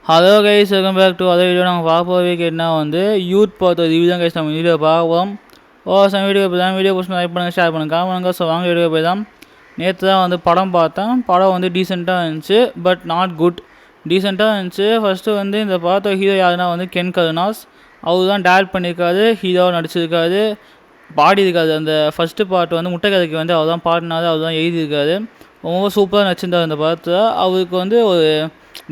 Hello guys, welcome back to other video. நாங்கள் பார்க்க போகிற வீக்கெட்னா வந்து யூத் பார்த்த ரிவ்யூ தான் கைஸ் நம்ம வீடியோ பார்ப்போம். சம் வீடியோ போய் தான் வீடியோ பிடிச்சி லைக் பண்ணுங்கள், ஷேர் பண்ணுங்கள், காமெண்ட். ஸோ வாங்க வீடியோ போய் தான். நேற்று தான் வந்து படம் பார்த்தேன். படம் வந்து டீசெண்டாக இருந்துச்சு, பட் நாட் குட். டீசெண்டாக இருந்துச்சு. ஃபஸ்ட்டு வந்து இந்த பார்த்த ஹீரோ யாருன்னா வந்து கென் கருணாஸ். அவர் தான் டேரக்ட் பண்ணியிருக்காரு, ஹீரோவாக நடிச்சிருக்காரு, பாடியிருக்காரு. அந்த ஃபஸ்ட்டு பார்ட் வந்து முட்டைக்கதைக்கு வந்து அவர் தான் பாடினாரு, அவர் தான் எழுதியிருக்காரு. ரொம்ப சூப்பராக நடிச்சிருந்தார் அந்த படத்தில். அவருக்கு வந்து ஒரு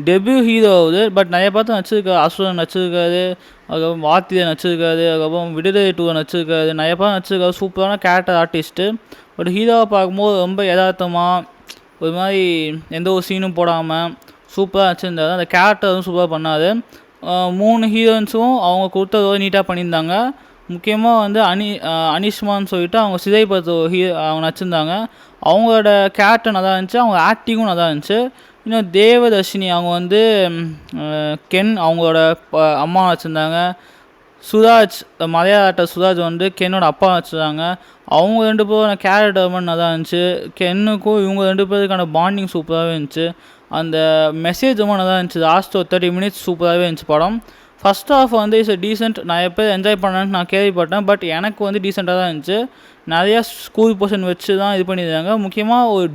டெபியூ ஹீரோ ஆகுது, பட் நிறைய படத்தில் நடிச்சிருக்காரு. அசுரன் நடிச்சிருக்காரு, அதுக்கப்புறம் வாத்தியை நடிச்சிருக்காரு, அதுக்கப்புறம் விடுதலை 2 நடிச்சிருக்காரு, நிறைய படம் நடிச்சிருக்காரு. சூப்பரான கேரக்டர் ஆர்டிஸ்ட்டு. பட் ஹீரோவை பார்க்கும்போது ரொம்ப யதார்த்தமாக ஒரு மாதிரி எந்த ஒரு சீனும் போடாமல் சூப்பராக நடிச்சிருந்தாரு. அந்த கேரக்டர் வந்து சூப்பராக பண்ணார். 3 ஹீரோயின்ஸும் அவங்க கொடுத்ததோட நீட்டாக பண்ணியிருந்தாங்க. முக்கியமாக வந்து அனிஷ்மான்னு சொல்லிட்டு அவங்க சிதை படத்தை அவங்க நடிச்சிருந்தாங்க. அவங்களோட கேரக்டர் நல்லா இருந்துச்சு, அவங்க ஆக்டிங்கும் நல்லா இருந்துச்சு. இன்னும் தேவதர்ஷினி அவங்க வந்து கென் அவங்களோட அம்மா வச்சுருந்தாங்க. சுராஜ் மலையாள ஆக்டர் சுராஜ் வந்து கென்னோட அப்பா வச்சுருந்தாங்க. அவங்க 2 பேரோட கேரக்டர் டெவலப்மெண்ட் நல்லா இருந்துச்சு. கென்னுக்கும் இவங்க 2 பேருக்கான பாண்டிங் சூப்பராகவே இருந்துச்சு. அந்த மெசேஜ் ரொம்ப நல்லா இருந்துச்சு. லாஸ்ட் ஒரு 30 மினிட்ஸ் சூப்பராகவே இருந்துச்சு படம். ஃபஸ்ட் ஆஃப் வந்து இட்ஸ் டீசென்ட். நிறைய பேர் என்ஜாய் பண்ணேன்னு நான் கேள்விப்பட்டேன், பட் எனக்கு வந்து டீசெண்டாக தான் இருந்துச்சு. நிறையா ஸ்கூல் போர்ஷன் வச்சு தான் இது பண்ணியிருந்தாங்க. முக்கியமாக ஒரு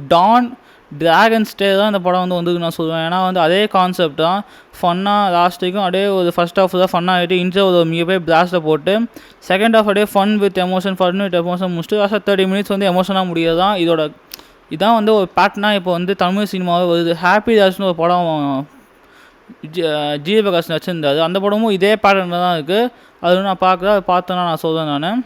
டிராகன் ஸ்டே தான் இந்த படம் வந்து நான் சொல்லுவேன். ஏன்னா வந்து அதே கான்செப்ட் தான், ஃபன்னாக லாஸ்ட் வரைக்கும் அப்படியே ஒரு ஃபஸ்ட் ஆஃப் தான் ஃபன்னாக ஆகிட்டு இன்ட்ரோ ஒரு மிகப்பெரிய பிளாஸ்ட்டை போட்டு செகண்ட் ஆஃப் அப்படியே ஃபன் வித் எமோஷன் முடிச்சுட்டு லாஸ்ட் 30 மினிட்ஸ் வந்து எமோஷனாக முடியாது தான் இதான் வந்து ஒரு பேட்டர்னாக இப்போ வந்து தமிழ் சினிமாவே வருது. ஹாப்பி தாஸ்னு ஒரு படம் ஜிவிபிரகாஷ் நடிச்சிருந்தாரு. அந்த படமும் இதே பேட்டர்னில் தான் இருக்குது. அது நான் பார்த்தேன்னா நான் சொல்கிறேன் நான்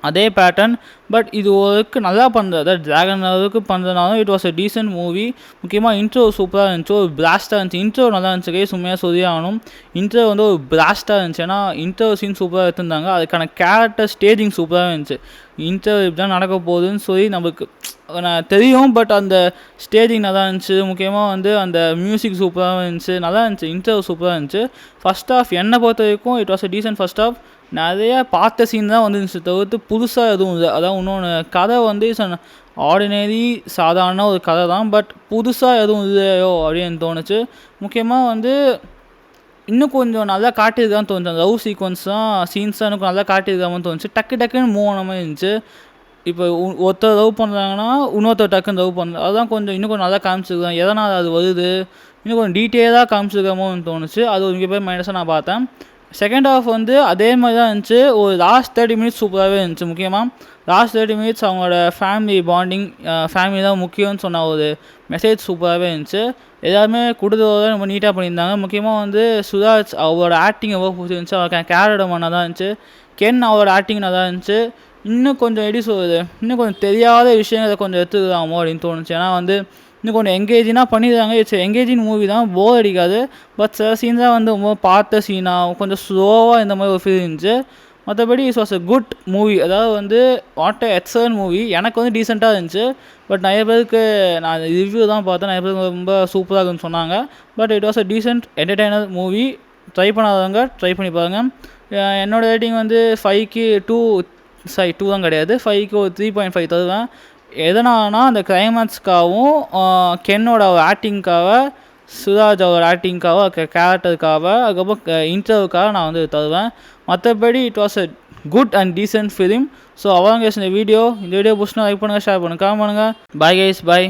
அதே பேட்டர்ன். பட் இது ஓரளவுக்கு நல்லா பண்ணுறது, டிராகன் அளவுக்கு பண்ணுறதுனாலும் it was a decent movie. முக்கியமாக இன்ட்ரோ சூப்பராக இருந்துச்சு, ஒரு பிளாஸ்ட்டாக இருந்துச்சு. இன்ட்ரோ நல்லா இருந்துச்சு கைஸ், உண்மையாக சொல்லியாகணும். இன்ட்ரோ வந்து ஒரு பிளாஸ்ட்டாக இருந்துச்சு. ஏன்னா இன்ட்ரோ சீன் சூப்பராக எடுத்திருந்தாங்க. அதுக்கான கேரக்டர் ஸ்டேஜிங் சூப்பராக இருந்துச்சு. இன்ட்ரோ இப்படி தான் நடக்க போகுதுன்னு சொல்லி நம்மளுக்கு நான் தெரியும், பட் அந்த ஸ்டேஜிங் நல்லா இருந்துச்சு. முக்கியமாக வந்து அந்த மியூசிக் சூப்பராக இருந்துச்சு, நல்லா இருந்துச்சு. இன்ட்ரோ சூப்பராக இருந்துச்சு. ஃபஸ்ட் ஆஃப் என்னை பொறுத்த வரைக்கும் it was a decent first half. நிறையா பார்த்த சீன் தான் வந்துருந்துச்சு தவிர்த்து புதுசாக எதுவும் இல்லை. அதான் இன்னொன்று கதை வந்து ஆர்டினரி சாதாரண ஒரு கதை தான், பட் புதுசாக எதுவும் இல்லையோ அப்படின்னு தோணுச்சு. முக்கியமாக வந்து இன்னும் கொஞ்சம் நல்லா காட்டியிருக்கான்னு தோணுச்சு. அந்த லவ் சீக்வன்ஸ் தான் சீன்ஸ் தான் எனக்கு நல்லா காட்டியிருக்காமன்னு தோணுச்சு. டக்குன்னு மூவ் ஆன மாதிரி இருந்துச்சு. இப்போ ஒருத்தர் லவ் பண்ணுறாங்கன்னா இன்னொருத்தர் டக்குன்னு லவ் பண்ணுறது, அதுதான் இன்னும் கொஞ்சம் நல்லா காமிச்சிருக்காங்க. எதனால் அது வருது இன்னும் கொஞ்சம் டீட்டெயிலாக காமிச்சிருக்காமோன்னு தோணுச்சு. அது ஒரு மிகப்பெரிய மைனஸாக நான் பார்த்தேன். செகண்ட் ஆஃப் வந்து அதே மாதிரி தான் இருந்துச்சு. ஒரு லாஸ்ட் 30 மினிட்ஸ் சூப்பராகவே இருந்துச்சு. முக்கியமாக லாஸ்ட் 30 மினிட்ஸ் அவங்களோட ஃபேமிலி பாண்டிங், ஃபேமிலி தான் முக்கியம்னு சொன்ன ஒரு மெசேஜ் சூப்பராகவே இருந்துச்சு. எல்லாருமே கொடுத்ததோட ரொம்ப நீட்டாக பண்ணியிருந்தாங்க. முக்கியமாக வந்து சுராஜ் அவரோட ஆக்டிங் எவ்வளோ பிடிச்சிருந்துச்சு, அவருக்கு கேரக்டர் நல்லா இருந்துச்சு. கென் அவரோட ஆக்டிங் நல்லா இருந்துச்சு. இன்னும் கொஞ்சம் எப்படி சொல்லுது, இன்னும் கொஞ்சம் தெரியாத விஷயங்களை கொஞ்சம் எடுத்துக்கலாமோ அப்படின்னு தோணுச்சு. ஏன்னா வந்து இன்னும் கொஞ்சம் எங்கேஜினாக பண்ணிடுறாங்க. இட்ஸ் எங்கேஜிங் மூவி தான், போர் அடிக்காது. பட் சில சீன் தான் வந்து ரொம்ப பார்த்த சீனாக கொஞ்சம் ஸ்லோவாக இந்த மாதிரி ஒரு ஃபீல் இருந்துச்சு. மற்றபடி it's was a good movie. அதாவது வந்து வாட் அ எக்ஸலன்ட் மூவி. எனக்கு வந்து டீசெண்டாக இருந்துச்சு. பட் நிறைய பேருக்கு நான் ரிவ்யூ தான் பார்த்தேன், நிறைய பேருக்கு ரொம்ப சூப்பராக இருக்குன்னு சொன்னாங்க. But it was a decent entertainer movie. Try பண்ணாதவங்க ட்ரை பண்ணி பாருங்கள். என்னோடய ரேட்டிங் வந்து 5க்கு 2 தான் கிடையாது, 5க்கு ஒரு 3.5 தருவேன். எதனால்னா அந்த கிளைமேக்ஸ்க்காகவும் கென்னோட ஆக்டிங்காக, சுராஜ் அவர் ஆக்டிங்காக, கேரக்டருக்காக, அதுக்கப்புறம் இன்டர்வியூக்காக நான் வந்து தருவேன். மற்றபடி it was a good and decent film. So அவங்க இந்த வீடியோ பிடிச்சினா லைக் பண்ணுங்கள், ஷேர் பண்ணுங்கள், கமெண்ட் பண்ணுங்கள். பாய் கைஸ், பாய்.